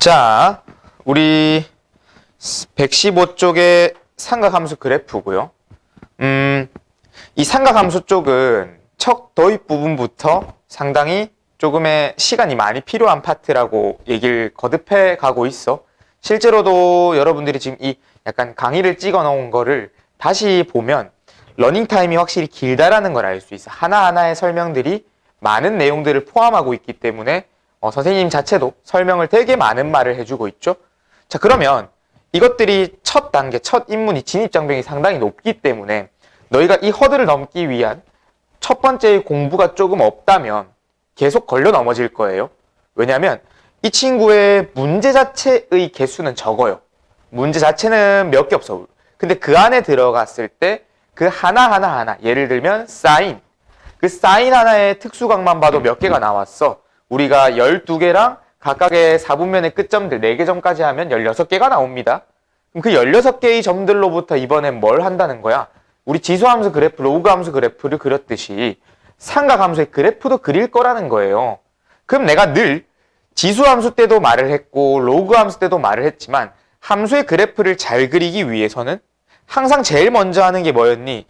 자, 우리 115쪽의 삼각함수 그래프고요. 이 삼각함수 쪽은 척 도입 부분부터 상당히 조금의 시간이 많이 필요한 파트라고 얘기를 거듭해 가고 있어. 실제로도 여러분들이 지금 이 약간 강의를 찍어 놓은 거를 다시 보면 러닝 타임이 확실히 길다라는 걸 알 수 있어. 하나하나의 설명들이 많은 내용들을 포함하고 있기 때문에 선생님 자체도 설명을 되게 많은 말을 해주고 있죠. 자, 그러면 이것들이 첫 단계, 첫 입문이 진입장벽이 상당히 높기 때문에 너희가 이 허들을 넘기 위한 첫 번째의 공부가 조금 없다면 계속 걸려 넘어질 거예요. 왜냐하면 이 친구의 문제 자체의 개수는 적어요. 문제 자체는 몇 개 없어. 근데 그 안에 들어갔을 때 그 하나 예를 들면 사인, 그 사인 하나의 특수각만 봐도 몇 개가 나왔어. 우리가 12개랑 각각의 4분면의 끝점들 4개 점까지 하면 16개가 나옵니다. 그럼 그 16개의 점들로부터 이번엔 뭘 한다는 거야? 우리 지수함수 그래프, 로그함수 그래프를 그렸듯이 삼각함수의 그래프도 그릴 거라는 거예요. 그럼 내가 늘 지수함수 때도 말을 했고 로그함수 때도 말을 했지만 함수의 그래프를 잘 그리기 위해서는 항상 제일 먼저 하는 게 뭐였니?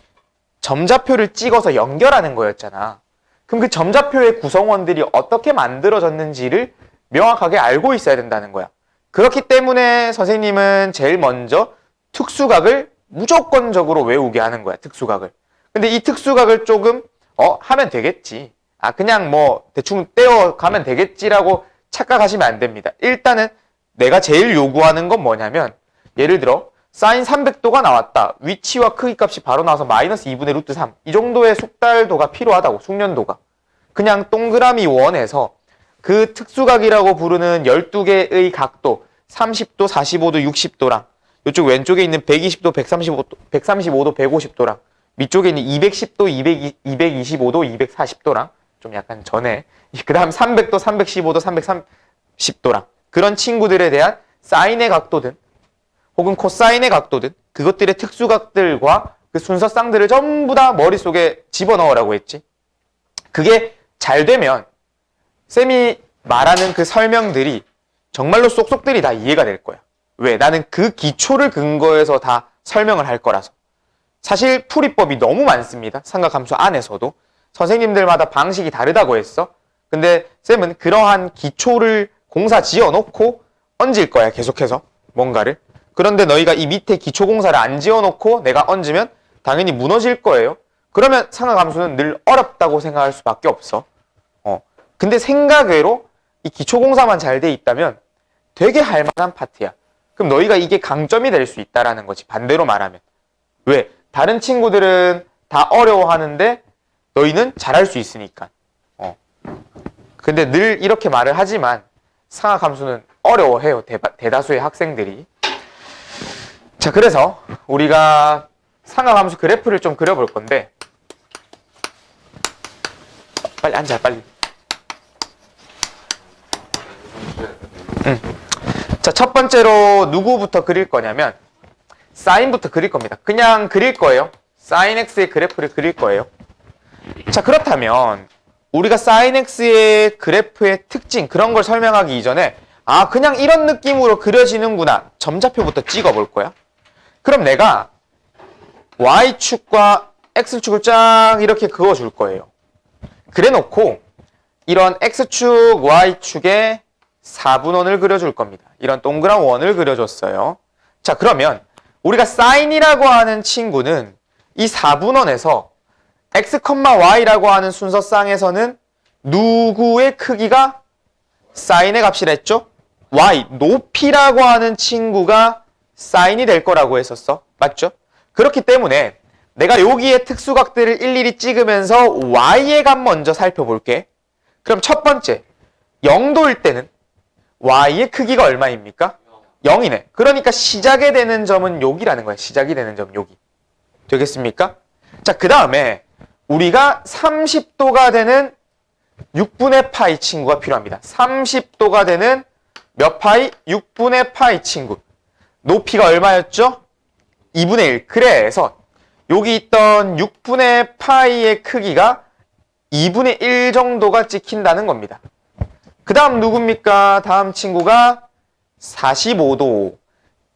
점좌표를 찍어서 연결하는 거였잖아. 그럼 그 점좌표의 구성원들이 어떻게 만들어졌는지를 명확하게 알고 있어야 된다는 거야. 그렇기 때문에 선생님은 제일 먼저 특수각을 무조건적으로 외우게 하는 거야. 특수각을. 근데 이 특수각을 조금 하면 되겠지. 그냥 뭐 대충 떼어가면 되겠지라고 착각하시면 안 됩니다. 일단은 내가 제일 요구하는 건 뭐냐면 예를 들어 사인 300도가 나왔다. 위치와 크기 값이 바로 나와서 마이너스 2분의 루트 3. 이 정도의 속달도가 필요하다고. 숙련도가. 그냥 동그라미 원에서 그 특수각이라고 부르는 12개의 각도 30도, 45도, 60도랑 이쪽 왼쪽에 있는 120도, 135도, 150도랑 밑쪽에 있는 210도, 225도, 240도랑 좀 약간 전에 그 다음 300도, 315도, 330도랑 그런 친구들에 대한 사인의 각도든 혹은 코사인의 각도든 그것들의 특수각들과 그 순서쌍들을 전부 다 머릿속에 집어넣으라고 했지. 그게 잘 되면 쌤이 말하는 그 설명들이 정말로 쏙쏙들이 다 이해가 될 거야. 왜? 나는 그 기초를 근거해서 다 설명을 할 거라서. 사실 풀이법이 너무 많습니다. 삼각함수 안에서도. 선생님들마다 방식이 다르다고 했어. 근데 쌤은 그러한 기초를 공사 지어놓고 얹을 거야. 계속해서 뭔가를. 그런데 너희가 이 밑에 기초공사를 안 지어놓고 내가 얹으면 당연히 무너질 거예요. 그러면 삼각함수는 늘 어렵다고 생각할 수밖에 없어. 근데 생각외로 이 기초공사만 잘 돼 있다면 되게 할만한 파트야. 그럼 너희가 이게 강점이 될 수 있다라는 거지. 반대로 말하면. 왜? 다른 친구들은 다 어려워하는데 너희는 잘할 수 있으니까. 근데 늘 이렇게 말을 하지만 삼각함수는 어려워해요. 대다수의 학생들이. 자, 그래서 우리가 삼각함수 그래프를 좀 그려볼 건데 빨리 앉아, 빨리. 자, 첫 번째로 누구부터 그릴 거냐면 사인부터 그릴 겁니다. 그냥 그릴 거예요. 사인 x의 그래프를 그릴 거예요. 자, 그렇다면 우리가 사인 x의 그래프의 특징 그런 걸 설명하기 이전에 그냥 이런 느낌으로 그려지는구나. 점좌표부터 찍어볼 거야. 그럼 내가 y축과 x축을 쫙 이렇게 그어줄 거예요. 그래 놓고 이런 x축, y축에 4분원을 그려줄 겁니다. 이런 동그란 원을 그려줬어요. 자, 그러면 우리가 사인이라고 하는 친구는 이 4분원에서 x, y라고 하는 순서쌍에서는 누구의 크기가 사인의 값이라 했죠? y, 높이라고 하는 친구가 사인이 될 거라고 했었어. 맞죠? 그렇기 때문에 내가 여기에 특수각들을 일일이 찍으면서 y의 값 먼저 살펴볼게. 그럼 첫 번째, 0도일 때는 y의 크기가 얼마입니까? 0이네. 그러니까 시작이 되는 점은 여기라는 거야. 시작이 되는 점 여기. 되겠습니까? 자, 그 다음에 우리가 30도가 되는 6분의 파이 친구가 필요합니다. 30도가 되는 몇 파이? 6분의 파이 친구. 높이가 얼마였죠? 2분의 1. 그래서 여기 있던 6분의 파이의 크기가 2분의 1 정도가 찍힌다는 겁니다. 그 다음 누굽니까? 다음 친구가 45도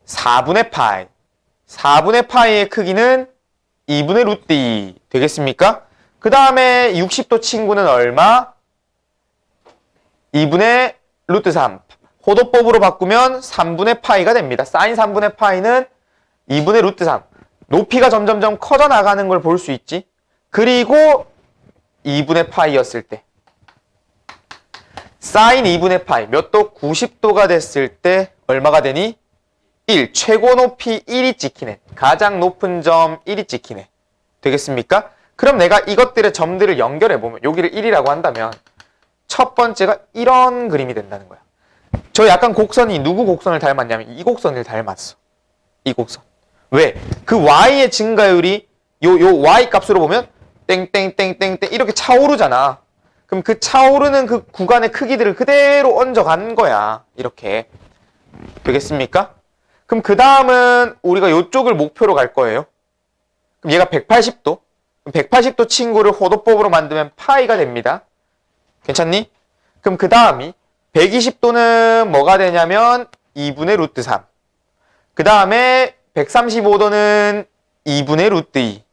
4분의 파이. 4분의 파이의 크기는 2분의 루트 2 되겠습니까? 그 다음에 60도 친구는 얼마? 2분의 루트 3. 호도법으로 바꾸면 3분의 파이가 됩니다. 사인 3분의 파이는 2분의 루트 3. 높이가 점점점 커져 나가는 걸 볼 수 있지. 그리고 2분의 파이였을 때 사인 2분의 파이 몇 도? 90도가 됐을 때 얼마가 되니? 1. 최고 높이 1이 찍히네. 가장 높은 점 1이 찍히네. 되겠습니까? 그럼 내가 이것들의 점들을 연결해보면 여기를 1이라고 한다면 첫 번째가 이런 그림이 된다는 거야. 저 약간 곡선이 누구 곡선을 닮았냐면 이 곡선을 닮았어. 이 곡선. 왜? 그 y의 증가율이 요 y 값으로 보면 땡땡땡땡땡 이렇게 차오르잖아. 그럼 그 차오르는 그 구간의 크기들을 그대로 얹어간 거야. 이렇게. 되겠습니까? 그럼 그 다음은 우리가 요쪽을 목표로 갈 거예요. 그럼 얘가 180도. 180도 친구를 호도법으로 만들면 파이가 됩니다. 괜찮니? 그럼 그 다음이 120도는 뭐가 되냐면 2분의 루트 3. 그 다음에 135도는 2분의 루트 2.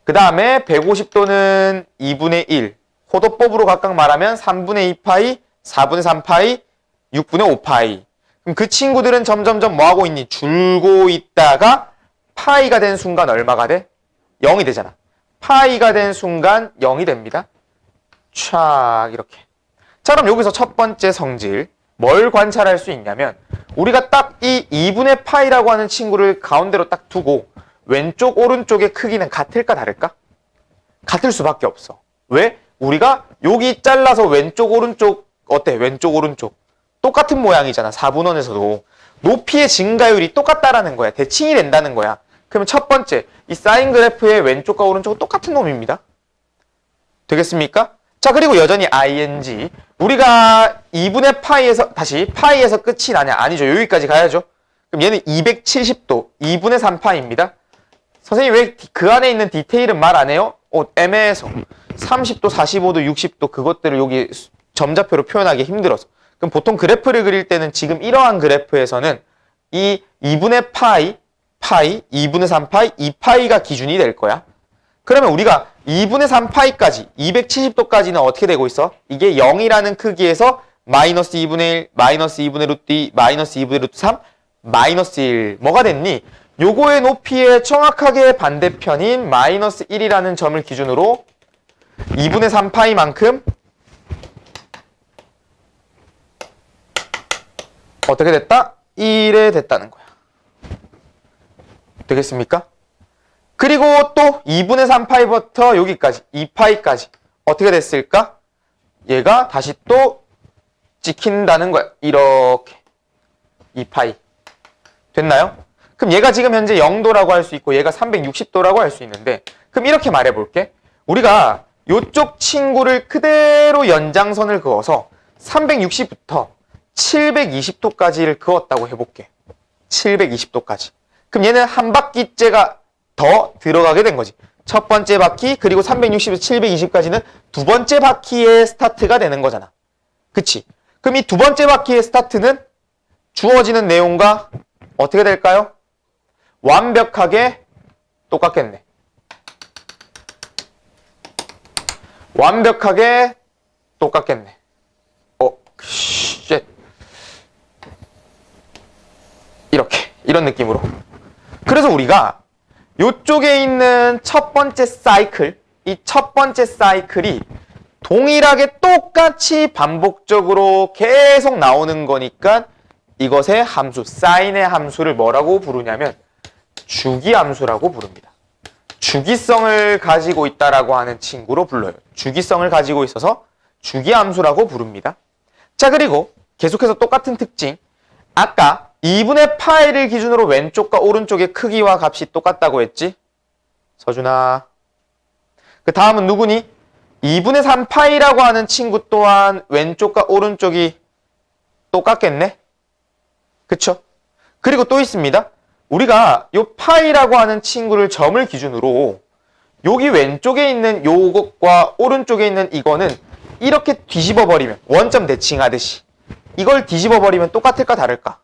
그 다음에 150도는 2분의 1. 호도법으로 각각 말하면 3분의 2파이, 4분의 3파이, 6분의 5파이. 그럼 그 친구들은 점점점 뭐하고 있니? 줄고 있다가 파이가 된 순간 얼마가 돼? 0이 되잖아. 파이가 된 순간 0이 됩니다. 촥 이렇게. 자, 그럼 여기서 첫 번째 성질 뭘 관찰할 수 있냐면 우리가 딱 이 2분의 파이라고 하는 친구를 가운데로 딱 두고 왼쪽 오른쪽의 크기는 같을까 다를까? 같을 수밖에 없어. 왜? 우리가 여기 잘라서 왼쪽 오른쪽 어때? 왼쪽 오른쪽 똑같은 모양이잖아. 4분원에서도 높이의 증가율이 똑같다라는 거야. 대칭이 된다는 거야. 그러면 첫 번째 이 사인 그래프의 왼쪽과 오른쪽은 똑같은 놈입니다. 되겠습니까? 자, 그리고 여전히 ing 우리가 2분의 파이에서 다시 파이에서 끝이 나냐? 아니죠. 여기까지 가야죠. 그럼 얘는 270도 2분의 3파이입니다. 선생님 왜 그 안에 있는 디테일은 말 안 해요? 애매해서 30도 45도 60도 그것들을 여기 점자표로 표현하기 힘들어서. 그럼 보통 그래프를 그릴 때는 지금 이러한 그래프에서는 이 2분의 파이 2분의 3파이 2파이가 기준이 될 거야. 그러면 우리가 2분의 3파이까지 270도까지는 어떻게 되고 있어? 이게 0이라는 크기에서 마이너스 2분의 1, 마이너스 2분의 루트 2, 마이너스 2분의 루트 3, 마이너스 1 뭐가 됐니? 요거의 높이의 정확하게 반대편인 마이너스 1이라는 점을 기준으로 2분의 3파이만큼 어떻게 됐다? 1에 됐다는 거야. 되겠습니까? 그리고 또 2분의 3파이부터 여기까지 2파이까지 어떻게 됐을까? 얘가 다시 또 찍힌다는 거야. 이렇게 2파이 됐나요? 그럼 얘가 지금 현재 0도라고 할 수 있고 얘가 360도라고 할 수 있는데 그럼 이렇게 말해볼게. 우리가 요쪽 친구를 그대로 연장선을 그어서 360부터 720도까지를 그었다고 해볼게. 720도까지. 그럼 얘는 한 바퀴째가 더 들어가게 된 거지. 첫 번째 바퀴 그리고 360에서 720까지는 두 번째 바퀴의 스타트가 되는 거잖아. 그치? 그럼 이 두 번째 바퀴의 스타트는 주어지는 내용과 어떻게 될까요? 완벽하게 똑같겠네. 완벽하게 똑같겠네. 쉣. 이렇게 이런 느낌으로. 그래서 우리가 요쪽에 있는 첫 번째 사이클, 이 첫 번째 사이클이 동일하게 똑같이 반복적으로 계속 나오는 거니까 이것의 함수, 사인의 함수를 뭐라고 부르냐면 주기함수라고 부릅니다. 주기성을 가지고 있다라고 하는 친구로 불러요. 주기성을 가지고 있어서 주기함수라고 부릅니다. 자, 그리고 계속해서 똑같은 특징. 아까 2분의 파이를 기준으로 왼쪽과 오른쪽의 크기와 값이 똑같다고 했지? 서준아. 그 다음은 누구니? 2분의 3파이라고 하는 친구 또한 왼쪽과 오른쪽이 똑같겠네? 그쵸? 그리고 또 있습니다. 우리가 요 파이라고 하는 친구를 점을 기준으로 여기 왼쪽에 있는 요것과 오른쪽에 있는 이거는 이렇게 뒤집어 버리면 원점 대칭하듯이 이걸 뒤집어 버리면 똑같을까 다를까?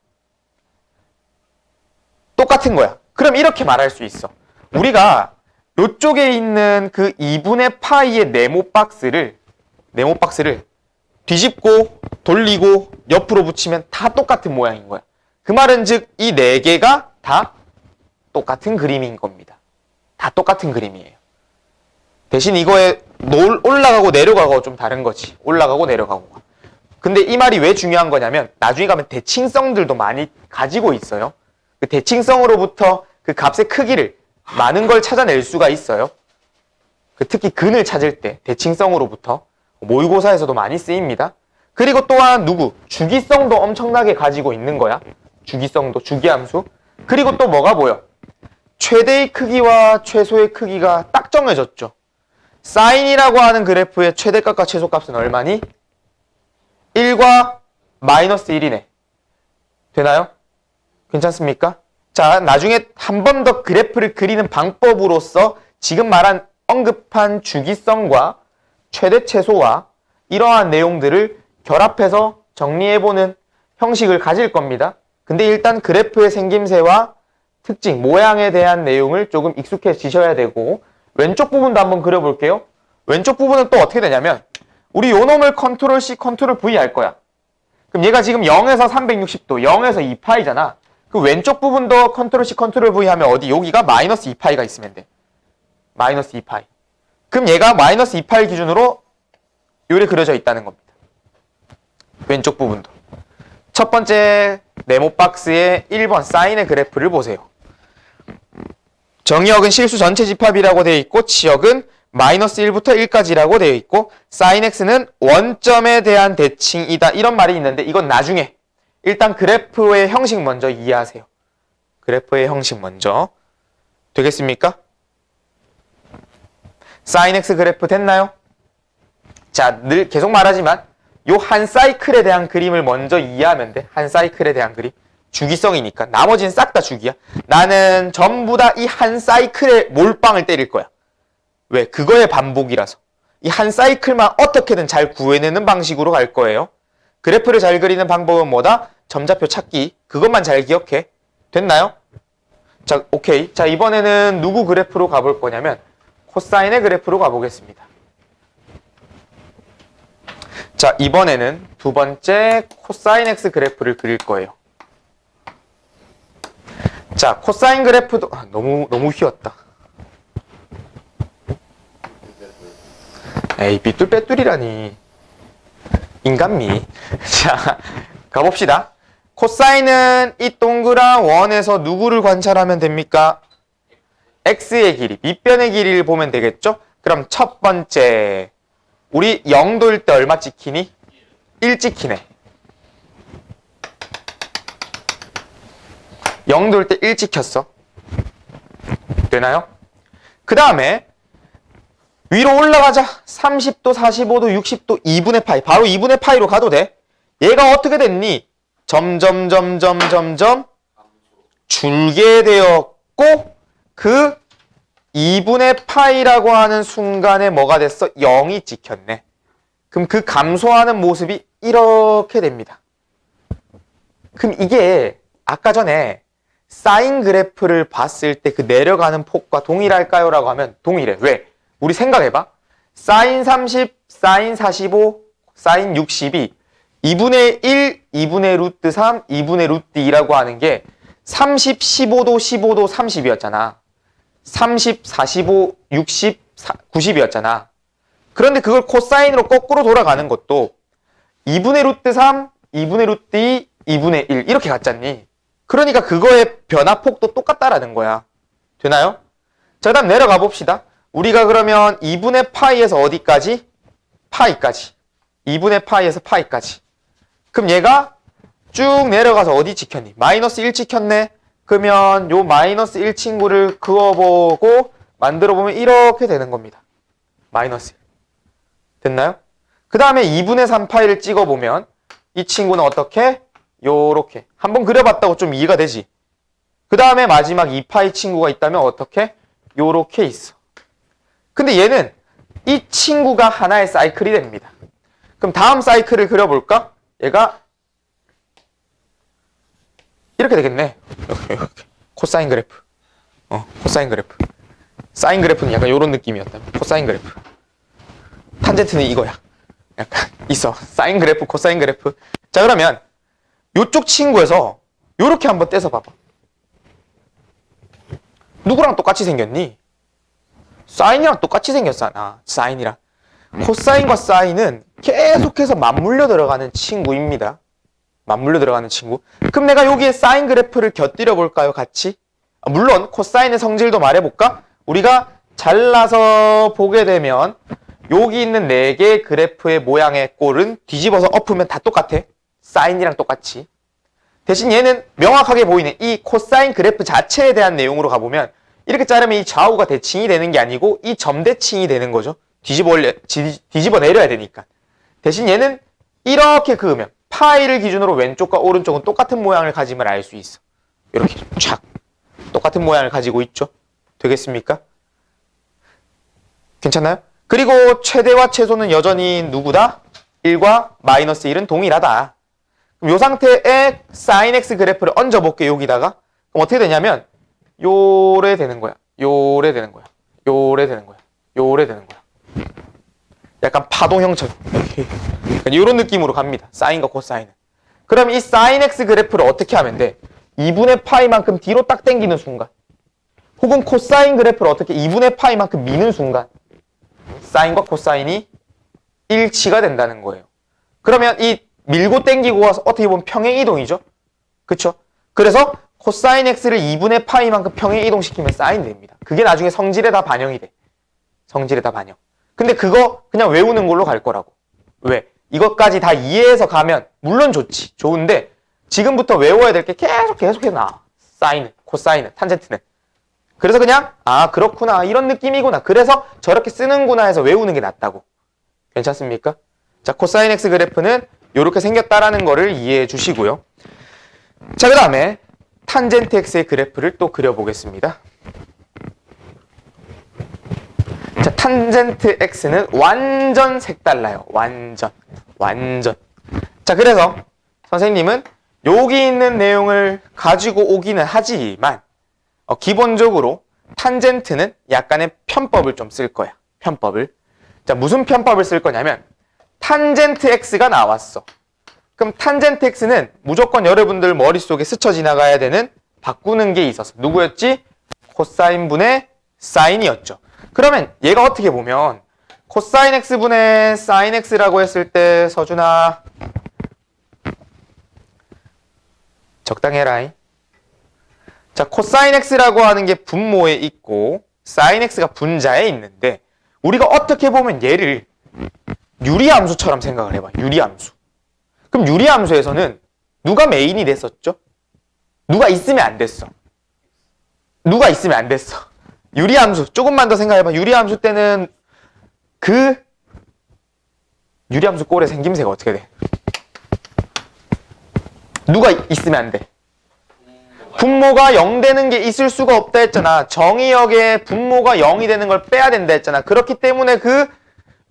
똑같은 거야. 그럼 이렇게 말할 수 있어. 우리가 이쪽에 있는 그 2분의 파이의 네모 박스를 뒤집고 돌리고 옆으로 붙이면 다 똑같은 모양인 거야. 그 말은 즉 이 네 개가 다 똑같은 그림인 겁니다. 다 똑같은 그림이에요. 대신 이거에 올라가고 내려가고 좀 다른 거지. 올라가고 내려가고. 근데 이 말이 왜 중요한 거냐면 나중에 가면 대칭성들도 많이 가지고 있어요. 그 대칭성으로부터 그 값의 크기를 많은 걸 찾아낼 수가 있어요. 특히 근을 찾을 때 대칭성으로부터 모의고사에서도 많이 쓰입니다. 그리고 또한 주기성도 엄청나게 가지고 있는 거야. 주기성도, 주기함수. 그리고 또 뭐가 보여? 최대의 크기와 최소의 크기가 딱 정해졌죠. 사인이라고 하는 그래프의 최대값과 최소값은 얼마니? 1과 마이너스 1이네. 되나요? 괜찮습니까? 자, 나중에 한 번 더 그래프를 그리는 방법으로서 지금 말한 언급한 주기성과 최대 최소와 이러한 내용들을 결합해서 정리해보는 형식을 가질 겁니다. 근데 일단 그래프의 생김새와 특징, 모양에 대한 내용을 조금 익숙해지셔야 되고 왼쪽 부분도 한번 그려볼게요. 왼쪽 부분은 또 어떻게 되냐면 우리 요 놈을 컨트롤 C, 컨트롤 V 할 거야. 그럼 얘가 지금 0에서 360도, 0에서 2파이잖아. 그 왼쪽 부분도 컨트롤 C, 컨트롤 V 하면 어디? 여기가 마이너스 2파이가 있으면 돼. 마이너스 2파이. 그럼 얘가 마이너스 2파이 기준으로 요래 그려져 있다는 겁니다. 왼쪽 부분도. 첫 번째 네모 박스의 1번 사인의 그래프를 보세요. 정의역은 실수 전체 집합이라고 되어 있고 치역은 마이너스 1부터 1까지라고 되어 있고 사인 x는 원점에 대한 대칭이다. 이런 말이 있는데 이건 나중에. 일단 그래프의 형식 먼저 이해하세요. 그래프의 형식 먼저. 되겠습니까? 사인 x 그래프 됐나요? 자, 늘 계속 말하지만 요 한 사이클에 대한 그림을 먼저 이해하면 돼. 한 사이클에 대한 그림. 주기성이니까. 나머지는 싹 다 주기야. 나는 전부 다 이 한 사이클에 몰빵을 때릴 거야. 왜? 그거의 반복이라서. 이 한 사이클만 어떻게든 잘 구해내는 방식으로 갈 거예요. 그래프를 잘 그리는 방법은 뭐다? 점좌표 찾기. 그것만 잘 기억해. 됐나요? 자, 오케이. 자, 이번에는 누구 그래프로 가볼 거냐면 코사인의 그래프로 가보겠습니다. 자, 이번에는 두 번째 코사인 x 그래프를 그릴 거예요. 자, 코사인 그래프도 너무 휘었다. 에이, 삐뚤빼뚤이라니. 인간미. 자, 가봅시다. 코사인은 이 동그란 원에서 누구를 관찰하면 됩니까? x의 길이, 밑변의 길이를 보면 되겠죠? 그럼 첫 번째, 우리 0도일 때 얼마 찍히니? 1 찍히네. 0도일 때 1 찍혔어. 되나요? 그 다음에 위로 올라가자. 30도, 45도, 60도, 2분의 파이. 바로 2분의 파이로 가도 돼. 얘가 어떻게 됐니? 점점 줄게 되었고 그 2분의 파이라고 하는 순간에 뭐가 됐어? 0이 찍혔네. 그럼 그 감소하는 모습이 이렇게 됩니다. 그럼 이게 아까 전에 사인 그래프를 봤을 때 그 내려가는 폭과 동일할까요? 라고 하면 동일해. 왜? 우리 생각해봐. 사인 30, 사인 45, 사인 60이 2분의 1, 2분의 루트 3, 2분의 루트 2라고 하는 게 30, 15도, 15도, 30이었잖아. 30, 45, 60, 90이었잖아. 그런데 그걸 코사인으로 거꾸로 돌아가는 것도 2분의 루트 3, 2분의 루트 2, 2분의 1 이렇게 갔잖니. 그러니까 그거의 변화폭도 똑같다라는 거야. 되나요? 자, 그 다음 내려가 봅시다. 우리가 그러면 2분의 파이에서 어디까지? 파이까지. 2분의 파이에서 파이까지. 그럼 얘가 쭉 내려가서 어디 찍혔니? 마이너스 1 찍혔네. 그러면 요 마이너스 1 친구를 그어보고 만들어보면 이렇게 되는 겁니다. 마이너스 1. 됐나요? 그 다음에 2분의 3 파이를 찍어보면 이 친구는 어떻게? 요렇게. 한번 그려봤다고 좀 이해가 되지? 그 다음에 마지막 2파이 친구가 있다면 어떻게? 요렇게 있어. 근데 얘는 이 친구가 하나의 사이클이 됩니다. 그럼 다음 사이클을 그려볼까? 얘가 이렇게 되겠네. 이렇게. 코사인 그래프. 코사인 그래프. 사인 그래프는 약간 요런 느낌이었다. 코사인 그래프. 탄젠트는 이거야. 약간 있어. 사인 그래프, 코사인 그래프. 자, 그러면 요쪽 친구에서 요렇게 한번 떼서 봐봐. 누구랑 똑같이 생겼니? 사인이랑 똑같이 생겼잖아. 사인이랑. 코사인과 사인은 계속해서 맞물려 들어가는 친구입니다. 맞물려 들어가는 친구. 그럼 내가 여기에 사인 그래프를 곁들여 볼까요? 같이? 물론 코사인의 성질도 말해볼까? 우리가 잘라서 보게 되면 여기 있는 4개의 그래프의 모양의 꼴은 뒤집어서 엎으면 다 똑같아. 사인이랑 똑같이. 대신 얘는 명확하게 보이는 이 코사인 그래프 자체에 대한 내용으로 가보면 이렇게 자르면 이 좌우가 대칭이 되는 게 아니고 이 점대칭이 되는 거죠. 뒤집어 내려야 되니까. 대신 얘는 이렇게 그으면 파이를 기준으로 왼쪽과 오른쪽은 똑같은 모양을 가짐을 알 수 있어. 이렇게 촥 똑같은 모양을 가지고 있죠. 되겠습니까? 괜찮나요? 그리고 최대와 최소는 여전히 누구다? 1과 마이너스 1은 동일하다. 그럼 이 상태에 sin x 그래프를 얹어볼게 여기다가. 그럼 어떻게 되냐면 요래 되는 거야. 요래 되는 거야. 요래 되는 거야. 요래 되는 거야. 약간 파동형처럼 이런 느낌으로 갑니다. 사인과 코사인은. 그럼 이 sin x 그래프를 어떻게 하면 돼? 2분의 파이만큼 뒤로 딱 당기는 순간, 혹은 코사인 그래프를 어떻게 2분의 파이만큼 미는 순간 사인과 코사인이 일치가 된다는 거예요. 그러면 이 밀고 당기고 와서 어떻게 보면 평행 이동이죠. 그쵸? 그래서 코사인 x를 2분의 파이만큼 평행 이동시키면 사인 됩니다. 그게 나중에 성질에 다 반영이 돼. 성질에 다 반영. 근데 그거 그냥 외우는 걸로 갈 거라고. 왜? 이것까지 다 이해해서 가면 물론 좋지. 좋은데 지금부터 외워야 될 게 계속해서 나와. 사인은, 코사인은, 탄젠트는. 그래서 그냥 아 그렇구나 이런 느낌이구나. 그래서 저렇게 쓰는구나 해서 외우는 게 낫다고. 괜찮습니까? 자, 코사인 x 그래프는 이렇게 생겼다라는 거를 이해해 주시고요. 자, 그 다음에 탄젠트 x의 그래프를 또 그려보겠습니다. 자, 탄젠트 x는 완전 색달라요. 완전. 자, 그래서 선생님은 여기 있는 내용을 가지고 오기는 하지만 기본적으로 탄젠트는 약간의 편법을 좀 쓸 거야. 편법을. 자, 무슨 편법을 쓸 거냐면 탄젠트 x가 나왔어. 그럼 탄젠트 x는 무조건 여러분들 머릿속에 스쳐 지나가야 되는 바꾸는 게 있었어. 누구였지? 코사인분의 사인이었죠. 그러면 얘가 어떻게 보면 코사인 x분의 사인 x라고 했을 때 서준아 적당히 해라잉. 자, 코사인 x라고 하는 게 분모에 있고 사인 x가 분자에 있는데 우리가 어떻게 보면 얘를 유리함수처럼 생각을 해봐. 유리함수. 그럼 유리함수에서는 누가 메인이 됐었죠? 누가 있으면 안 됐어. 누가 있으면 안 됐어. 유리함수. 조금만 더 생각해봐. 유리함수 때는 그 유리함수 꼴의 생김새가 어떻게 돼? 누가 있으면 안 돼. 분모가 0 되는 게 있을 수가 없다 했잖아. 정의역에 분모가 0이 되는 걸 빼야 된다 했잖아. 그렇기 때문에 그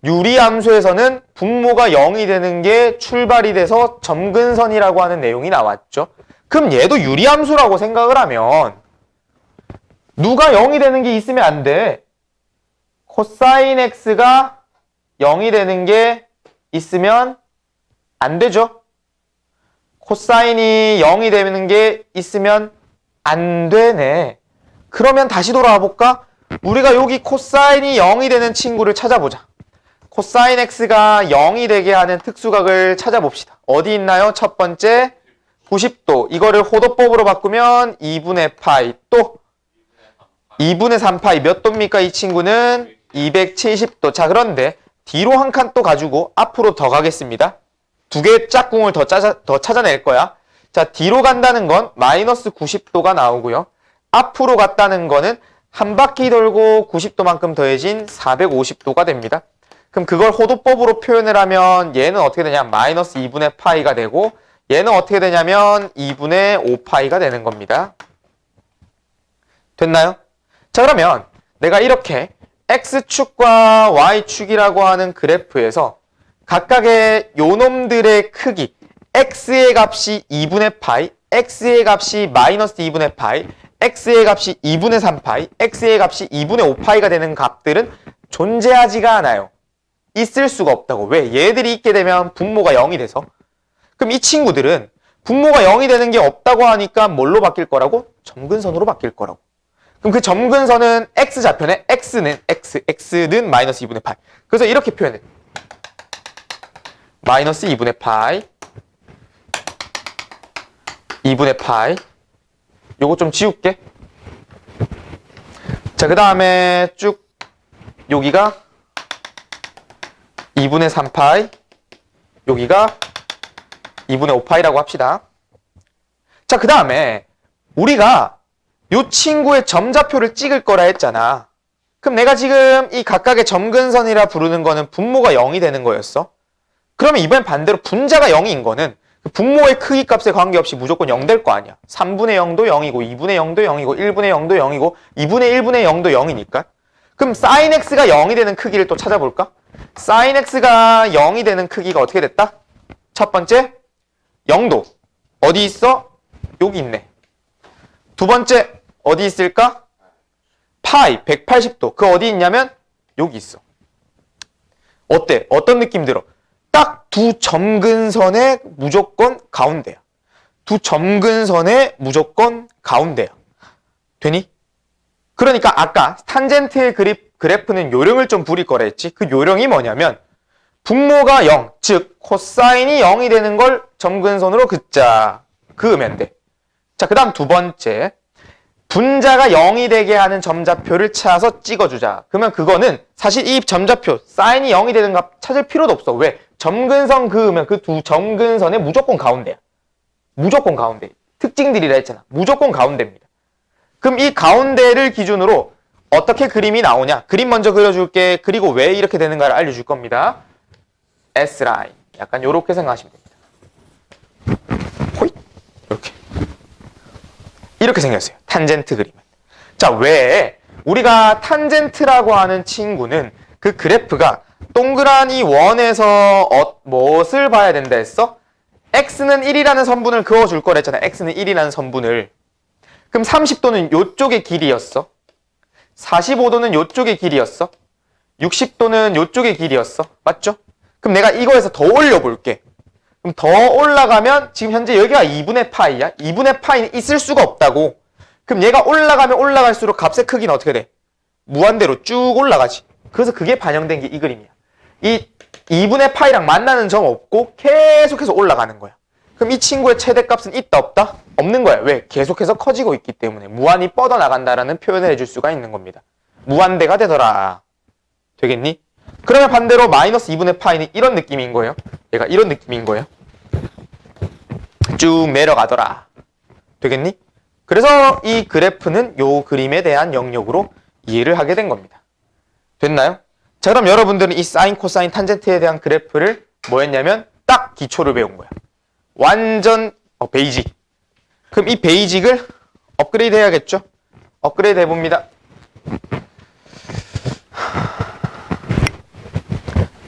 유리함수에서는 분모가 0이 되는 게 출발이 돼서 점근선이라고 하는 내용이 나왔죠. 그럼 얘도 유리함수라고 생각을 하면 누가 0이 되는 게 있으면 안 돼. 코사인 x가 0이 되는 게 있으면 안 되죠. 코사인이 0이 되는 게 있으면 안 되네. 그러면 다시 돌아와 볼까? 우리가 여기 코사인이 0이 되는 친구를 찾아보자. 코사인 x가 0이 되게 하는 특수각을 찾아봅시다. 어디 있나요? 첫 번째 90도. 이거를 호도법으로 바꾸면 2분의 파이. 또 2분의 3파이. 몇 도입니까? 이 친구는 270도. 자, 그런데 뒤로 한 칸 또 가지고 앞으로 더 가겠습니다. 두 개의 짝꿍을 더 찾아낼 거야. 자, 뒤로 간다는 건 마이너스 90도가 나오고요. 앞으로 갔다는 거는 한 바퀴 돌고 90도만큼 더해진 450도가 됩니다. 그럼 그걸 호도법으로 표현을 하면 얘는 어떻게 되냐면 마이너스 2분의 파이가 되고 얘는 어떻게 되냐면 2분의 5파이가 되는 겁니다. 됐나요? 자, 그러면 내가 이렇게 X축과 Y축이라고 하는 그래프에서 각각의 요놈들의 크기 X의 값이 2분의 파이, X의 값이 마이너스 2분의 파이, x의 값이 2분의 3파이, x의 값이 2분의 5파이가 되는 값들은 존재하지가 않아요. 있을 수가 없다고. 왜? 얘들이 있게 되면 분모가 0이 돼서. 그럼 이 친구들은 분모가 0이 되는 게 없다고 하니까 뭘로 바뀔 거라고? 점근선으로 바뀔 거라고. 그럼 그 점근선은 x좌표네. x는 마이너스 2분의 파이. 그래서 이렇게 표현해. 마이너스 2분의 파이, 2분의 파이. 요거 좀 지울게. 자, 그 다음에 쭉 여기가 2분의 3파이, 여기가 2분의 5파이라고 합시다. 자, 그 다음에 우리가 요 친구의 점좌표를 찍을 거라 했잖아. 그럼 내가 지금 이 각각의 점근선이라 부르는 거는 분모가 0이 되는 거였어. 그러면 이번엔 반대로 분자가 0인 거는 분모의 크기 값에 관계없이 무조건 0 될 거 아니야. 3분의 0도 0이고 2분의 0도 0이고 1분의 0도 0이고 2분의 1분의 0도 0이니까. 그럼 sin x가 0이 되는 크기를 또 찾아볼까? sin x가 0이 되는 크기가 어떻게 됐다? 첫 번째 0도. 어디 있어? 여기 있네. 두 번째 어디 있을까? 파이 180도. 그 어디 있냐면 여기 있어. 어때? 어떤 느낌 들어? 딱 두 점근선의 무조건 가운데야. 두 점근선의 무조건 가운데야. 되니? 그러니까 아까 탄젠트의 그래프는 요령을 좀 부릴 거라 했지. 그 요령이 뭐냐면 분모가 0, 즉 코사인이 0이 되는 걸 점근선으로 그으면 돼. 자, 그 다음 두 번째. 분자가 0이 되게 하는 점좌표를 찾아서 찍어주자. 그러면 그거는 사실 이 점좌표, 사인이 0이 되는 값 찾을 필요도 없어. 왜? 점근선 그으면 그 두 점근선의 무조건 가운데야. 무조건 가운데. 특징들이라 했잖아. 무조건 가운데입니다. 그럼 이 가운데를 기준으로 어떻게 그림이 나오냐? 그림 먼저 그려줄게. 그리고 왜 이렇게 되는가를 알려줄 겁니다. S라인. 약간 요렇게 생각하시면 됩니다. 호잇. 이렇게. 이렇게 생겼어요. 탄젠트 그림은. 자, 왜 우리가 탄젠트라고 하는 친구는 그 그래프가 동그라미 원에서 무엇을 봐야 된다 했어? x는 1이라는 선분을 그어줄 거라 했잖아. x는 1이라는 선분을. 그럼 30도는 요쪽의 길이였어. 45도는 요쪽의 길이었어. 60도는 요쪽의 길이었어. 맞죠? 그럼 내가 이거에서 더 올려볼게. 그럼 더 올라가면 지금 현재 여기가 2분의 파이야. 2분의 파이는 있을 수가 없다고. 그럼 얘가 올라가면 올라갈수록 값의 크기는 어떻게 돼? 무한대로 쭉 올라가지. 그래서 그게 반영된 게 이 그림이야. 이 2분의 파이랑 만나는 점 없고 계속해서 올라가는 거야. 그럼 이 친구의 최대값은 있다 없다? 없는 거야. 왜? 계속해서 커지고 있기 때문에 무한히 뻗어나간다라는 표현을 해줄 수가 있는 겁니다. 무한대가 되더라. 되겠니? 그러면 반대로 마이너스 2분의 파이는 이런 느낌인 거예요. 얘가 이런 느낌인 거예요. 쭉 내려가더라. 되겠니? 그래서 이 그래프는 요 그림에 대한 영역으로 이해를 하게 된 겁니다. 됐나요? 자, 그럼 여러분들은 이 사인, 코사인, 탄젠트에 대한 그래프를 뭐 했냐면 딱 기초를 배운 거야. 완전 베이직. 그럼 이 베이직을 업그레이드 해야겠죠? 업그레이드 해봅니다.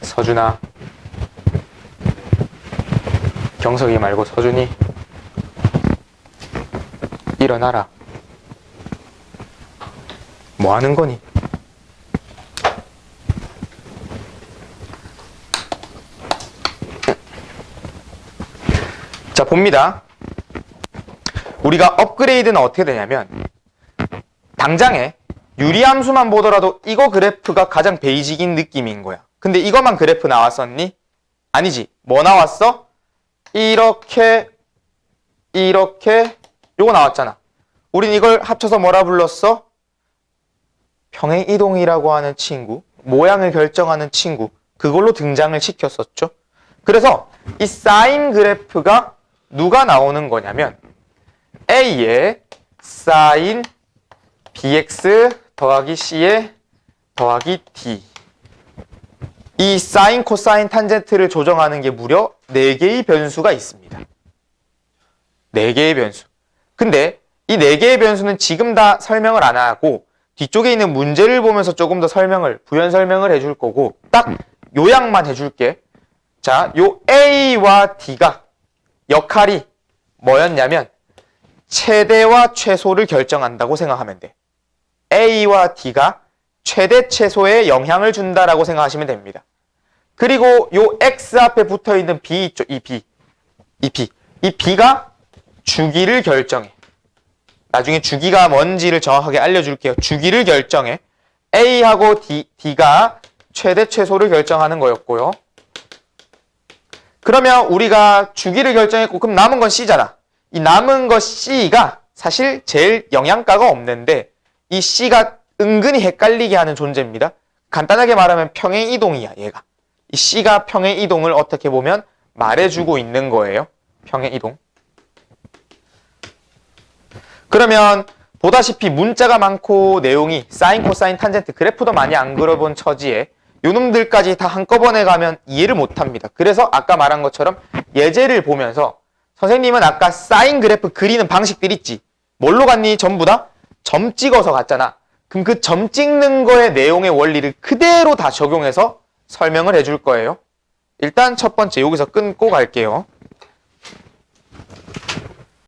서준아. 경석이 말고 서준이. 일어나라. 뭐 하는 거니? 자, 봅니다. 우리가 업그레이드는 어떻게 되냐면 당장에 유리함수만 보더라도 이거 그래프가 가장 베이직인 느낌인 거야. 근데 이것만 그래프 나왔었니? 아니지. 뭐 나왔어? 이렇게 요거 나왔잖아. 우린 이걸 합쳐서 뭐라 불렀어? 평행이동이라고 하는 친구, 모양을 결정하는 친구, 그걸로 등장을 시켰었죠. 그래서 이 사인 그래프가 누가 나오는 거냐면 A의 사인 bx 더하기 c의 더하기 d. 이 사인, 코사인, 탄젠트를 조정하는 게 무려 4개의 변수가 있습니다. 4개의 변수. 근데 이 4개의 변수는 지금 다 설명을 안 하고 뒤쪽에 있는 문제를 보면서 조금 더 부연 설명을 해줄 거고 딱 요약만 해줄게. 자, 요 A와 D가 역할이 뭐였냐면 최대와 최소를 결정한다고 생각하면 돼. A와 D가 최대 최소에 영향을 준다라고 생각하시면 됩니다. 그리고 요 X 앞에 붙어있는 B 있죠? 이 B가 주기를 결정해. 나중에 주기가 뭔지를 정확하게 알려줄게요. 주기를 결정해. A하고 D가 최대 최소를 결정하는 거였고요. 그러면 우리가 주기를 결정했고 그럼 남은 건 C잖아. 이 남은 거 C가 사실 제일 영양가가 없는데 이 C가 은근히 헷갈리게 하는 존재입니다. 간단하게 말하면 평행이동이야, 얘가. 이 C가 평행이동을 어떻게 보면 말해주고 있는 거예요. 평행이동. 그러면 보다시피 문자가 많고 내용이 사인, 코사인, 탄젠트, 그래프도 많이 안 그려본 처지에 요놈들까지 다 한꺼번에 가면 이해를 못합니다. 그래서 아까 말한 것처럼 예제를 보면서 선생님은 아까 사인 그래프 그리는 방식들 있지. 뭘로 갔니? 전부 다 점 찍어서 갔잖아. 그럼 그 점 찍는 거의 내용의 원리를 그대로 다 적용해서 설명을 해줄 거예요. 일단 첫 번째 여기서 끊고 갈게요.